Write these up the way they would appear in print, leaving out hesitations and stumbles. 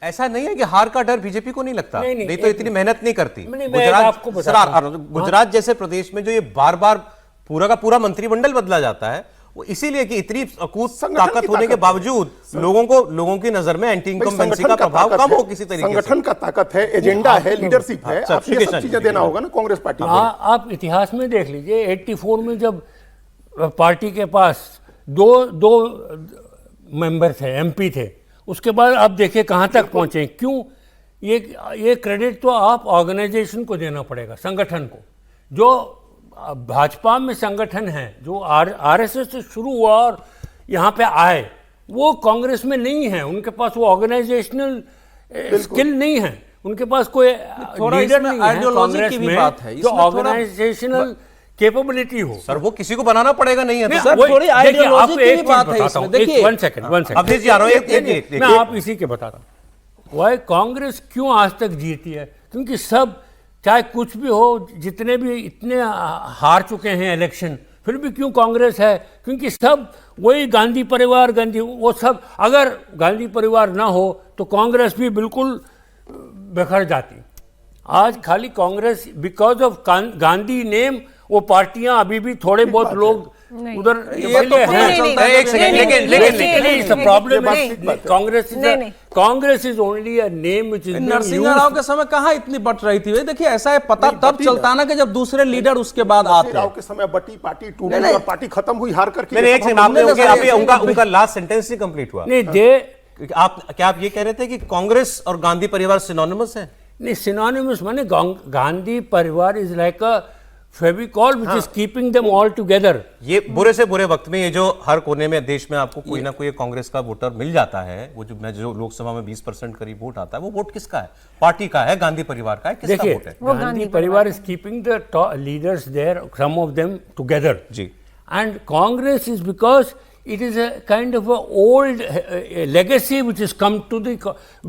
ऐसा नहीं है कि हार का डर बीजेपी को नहीं लगता, नहीं तो इतनी मेहनत नहीं करती। गुजरात जैसे प्रदेश में जो ये बार बार पूरा का पूरा मंत्रिमंडल बदला जाता है, वो इसीलिए कि इतनी अकूत ताकत होने के बावजूद लोगों की नजर में एंटी इनकम्बेंसी का प्रभाव कम हो किसी तरीके से। संगठन का ताकत है, एजेंडा है, लीडरशिप है, आपको ये सब चीजें देना होगा ना कांग्रेस पार्टी को। आप इतिहास में देख लीजिए, 84 में जब पार्टी के पास दो मेंबर थे, एमपी थे, उसके बाद आप देखिए कहाँ तक पहुँचे। क्यों? ये क्रेडिट तो आप ऑर्गेनाइजेशन को देना पड़ेगा, संगठन को। जो भाजपा में संगठन है, जो आरएसएस से शुरू हुआ और यहाँ पे आए, वो कांग्रेस में नहीं है। उनके पास वो ऑर्गेनाइजेशनल स्किल नहीं है, उनके पास कोई लीडर नहीं है कांग्रेस में जो ऑर्गेनाइजेशनल कैपेबिलिटी हो। सर वो किसी को बनाना पड़ेगा, नहीं है सर, थोड़ी आइडियोलॉजी की भी बात है इसमें। देखिए, वन सेकंड अवधेश जी आ रहा हूं, मैं आप इसी के बता रहा हूं। वह कांग्रेस क्यों आज तक जीती है? क्योंकि सब, चाहे कुछ भी हो, जितने भी इतने हार चुके हैं इलेक्शन, फिर भी क्यों कांग्रेस है? क्योंकि सब वही गांधी परिवार, वो सब। अगर गांधी परिवार ना हो तो कांग्रेस भी बिल्कुल बिखर जाती। आज खाली Congress, because of Gandhi name, वो पार्टियां अभी भी थोड़े बहुत लोग उधर Congress is only a name which is. Narasimha Rao के समय कहाँ इतनी बट रही थी? देखिए, ऐसा है, पता तब चलता ना कि जब दूसरे लीडर उसके बाद आते। राव के समय बटी, पार्टी टूटी और पार्टी खत्म हुई हार करके। उनका लास्ट सेंटेंस ही कंप्लीट हुआ नहीं। आप ये कह रहे थे कि कांग्रेस और गांधी परिवार सिनोनिमस है? नहीं, सिनोनिमस माने गांधी परिवार is like a Fevicol which is keeping them all together. ये बुरे से बुरे वक्त में, ये जो हर कोने में देश में आपको कोई ना कोई कांग्रेस का वोटर मिल जाता है, वो जो लोकसभा में 20% करीब वोट आता है, वो वोट किसका है? पार्टी का है, गांधी परिवार का है, किसका वोट है? गांधी परिवार is keeping the leaders there, some of them together जी। And Congress is because it is a kind of a old legacy which is come to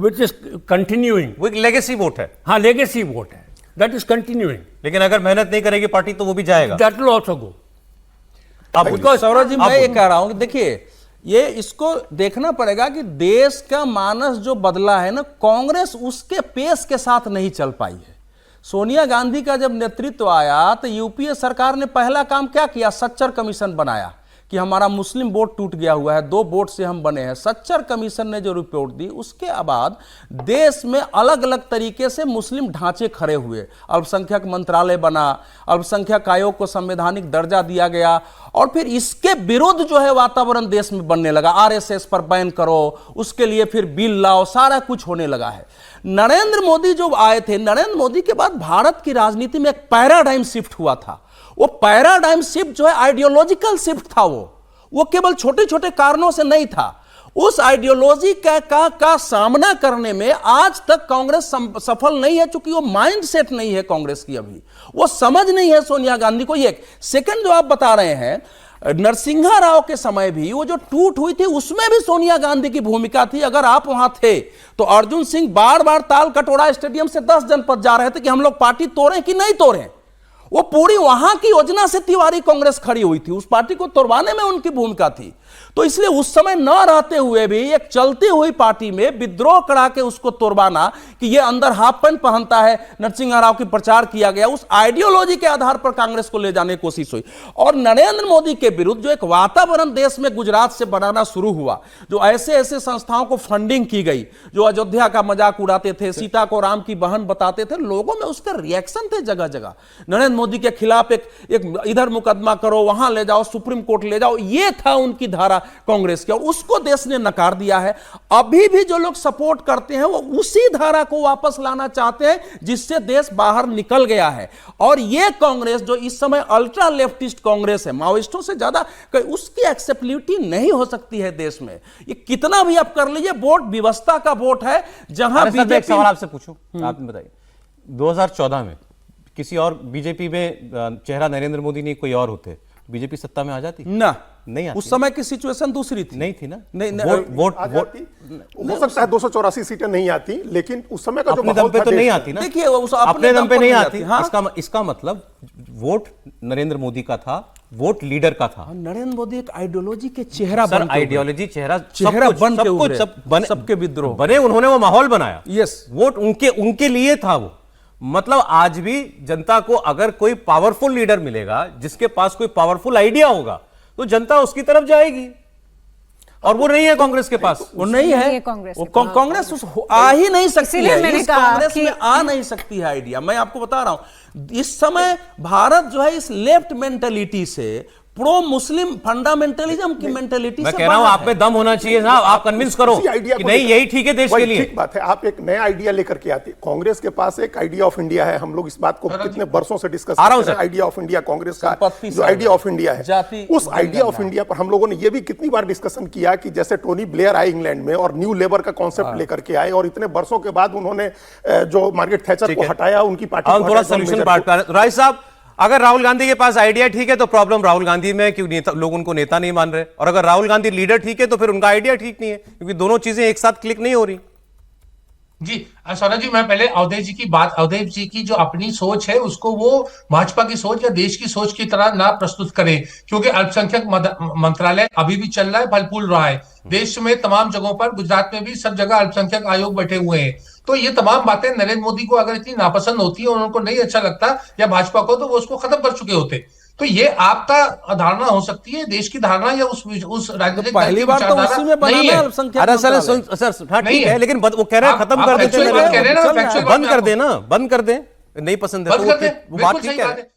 which is continuing. वो एक लेगेसी वोट है। हाँ, लेगेसी वोट है, that is continuing. लेकिन अगर मेहनत नहीं करेगी पार्टी तो वो भी जाएगा। That will also go. Because Saurabh ji, मैं ये कह रहा हूं कि देखिए, ये इसको देखना पड़ेगा कि देश का मानस जो बदला है ना, कांग्रेस उसके पेस के साथ नहीं चल पाई है। सोनिया गांधी का जब नेतृत्व आया तो यूपीए सरकार ने पहला काम क्या किया? सच्चर कमीशन बनाया कि हमारा मुस्लिम वोट टूट गया हुआ है, 2 वोट से हम बने हैं। सच्चर कमीशन ने जो रिपोर्ट दी, उसके बाद देश में अलग अलग तरीके से मुस्लिम ढांचे खड़े हुए। अल्पसंख्यक मंत्रालय बना, अल्पसंख्यक आयोग को संवैधानिक दर्जा दिया गया, और फिर इसके विरुद्ध जो है वातावरण देश में बनने लगा। आरएसएस पर बैन करो, उसके लिए फिर बिल लाओ, सारा कुछ होने लगा है। नरेंद्र मोदी जो आए थे, नरेंद्र मोदी के बाद भारत की राजनीति में एक पैराडाइम शिफ्ट हुआ था। वो पैराडाइम शिफ्ट जो है आइडियोलॉजिकल शिफ्ट था। वो केवल छोटे छोटे कारणों से नहीं था। उस आइडियोलॉजी का सामना करने में आज तक कांग्रेस सफल नहीं है, चूंकि वो माइंड सेट नहीं है कांग्रेस की। अभी वो समझ नहीं है सोनिया गांधी को। ये सेकंड जो आप बता रहे हैं, नरसिंहा राव के समय भी वो जो टूट हुई थी, उसमें भी सोनिया गांधी की भूमिका थी। अगर आप वहां थे तो अर्जुन सिंह बार बार ताल कटोरा स्टेडियम से 10 जनपद जा रहे थे कि हम लोग पार्टी तोड़ें कि नहीं तोड़ें। वो पूरी वहां की योजना से तिवारी कांग्रेस खड़ी हुई थी, उस पार्टी को तोड़वाने में उनकी भूमिका थी। तो इसलिए उस समय न रहते हुए भी एक चलती हुई पार्टी में विद्रोह करा के उसको तोड़वाना कि ये अंदर हाफ पैंट पहनता है, नरसिंह राव की प्रचार किया गया। उस आइडियोलॉजी के आधार पर कांग्रेस को ले जाने की कोशिश हुई। और नरेंद्र मोदी के विरुद्ध जो एक वातावरण देश में गुजरात से बनाना शुरू हुआ, जो ऐसे ऐसे संस्थाओं को फंडिंग की गई जो अयोध्या का मजाक उड़ाते थे, सीता को राम की बहन बताते थे, लोगों में उसके रिएक्शन थे जगह जगह। नरेंद्र मोदी के खिलाफ एक इधर मुकदमा करो, वहां ले जाओ, सुप्रीम कोर्ट ले जाओ, ये था उनकी धारा कांग्रेस की, और उसको देश ने नकार दिया है। अभी भी जो लोग सपोर्ट करते हैं वो उसी धारा को वापस लाना चाहते हैं जिससे देश बाहर निकल गया है। और ये कांग्रेस जो इस समय अल्ट्रा लेफ्टिस्ट कांग्रेस है, माओइस्टों से ज्यादा, उसकी एक्सेप्टेबिलिटी नहीं हो सकती है देश में। ये कितना भी आप कर लीजिए, वोट व्यवस्था का वोट है। जहां बीजेपी, एक सवाल आपसे पूछूं, आपने बताइए 2014 में किसी और बीजेपी में चेहरा नरेंद्र मोदी नहीं कोई और होते, बीजेपी सत्ता में आ जाती? ना, नहीं आती। उस समय की सिचुएशन दूसरी थी। नहीं थी ना? नहीं, वोट हो सकता है 284 सीटें नहीं आती, लेकिन उस समय का जो अपने दम पे तो नहीं आती ना। देखिए, अपने दम पे नहीं आती। इसका मतलब वोट नरेंद्र मोदी का था, वोट लीडर का था। नरेंद्र मोदी एक आइडियोलॉजी के चेहरा सर, बन के आइडियोलॉजी चेहरा चेहरा बन के सब कुछ उभरे, सब बने, सबके विद्रोह बने, उन्होंने वो माहौल बनाया। यस। वोट उनके लिए था वो। मतलब आज भी जनता को अगर कोई पावरफुल लीडर मिलेगा, जिसके पास कोई पावरफुल आइडिया होगा, तो जनता उसकी तरफ जाएगी। और वो नहीं है कांग्रेस के पास, वो नहीं है कांग्रेस वो कांग्रेस आ ही नहीं सकती इसीलिए है, मैंने इस कहा कांग्रेस कि- में आ नहीं सकती है आइडिया। मैं आपको बता रहा हूं, इस समय भारत जो है इस लेफ्ट मेंटेलिटी से प्रो मुस्लिम फंडामेंटलिज्म की मेंटेलिटी मैं से कह रहा हूं बाहर आप में है। दम होना चाहिए साहब। आप कन्विंस करो उसी आइडिया कि को नहीं लेकर- यही ठीक है देश वही के लिए। ठीक बात है, आप एक नया आइडिया लेकर के आते। कांग्रेस के पास एक आइडिया ऑफ इंडिया है, हम लोग इस बात को कितने बरसों से डिस्कस आ रहा हूं कर रहे हैं। Sir. Idea of India Congress का संपत्ति जो आइडिया ऑफ इंडिया है, जाति उस आइडिया ऑफ इंडिया पर हम लोगों ने ये भी कितनी बार डिस्कशन किया कि जैसे टोनी ब्लेयर आए इंग्लैंड में और न्यू लेबर का कॉन्सेप्ट लेकर के आए, और इतने बरसों के बाद उन्होंने जो मार्garet थैचर को हटाया, उनकी पार्टी हम को थोड़ा हटाया, जॉन सोल्यूशन मेजर बांट को। कर राय साहब, अगर राहुल गांधी के पास आइडिया ठीक है तो प्रॉब्लम राहुल गांधी में, क्योंकि नेता लोग उनको नेता नहीं मान रहे। और अगर राहुल गांधी लीडर ठीक है तो फिर उनका आइडिया ठीक नहीं है, क्योंकि दोनों चीजें एक साथ क्लिक नहीं हो रही। जी सौरभ जी, मैं पहले अवधेश जी की बात, अवधेश जी की जो अपनी सोच है उसको वो भाजपा की सोच या देश की सोच की तरह ना प्रस्तुत करें, क्योंकि अल्पसंख्यक मंत्रालय अभी भी चल रहा है, फल फूल रहा है। देश में तमाम जगहों पर, गुजरात में भी सब जगह अल्पसंख्यक आयोग बैठे हुए हैं। तो ये तमाम बातें नरेंद्र मोदी को अगर इतनी नापसंद होती है और उनको नहीं अच्छा लगता या भाजपा को, तो वो उसको खत्म कर चुके होते। तो ये आपका धारणा हो सकती है, देश की धारणा या उस राजनीतिक दल पहली की बार तो विचारधारा उसी में नहीं बनाना है। अल्पसंख्यक अरे सर मंत्रालय। सर हाँ नहीं ठीक है। है, लेकिन वो कह रहे हैं खत्म आप कर देते factual बात कह रहे हैं ना, हैं, factual बात बंद मैं कर आपको- देना, बंद कर दें। नहीं पसंद है बंद तो कर दें, वो बात बिल्कुल ठीक सही है। बात है।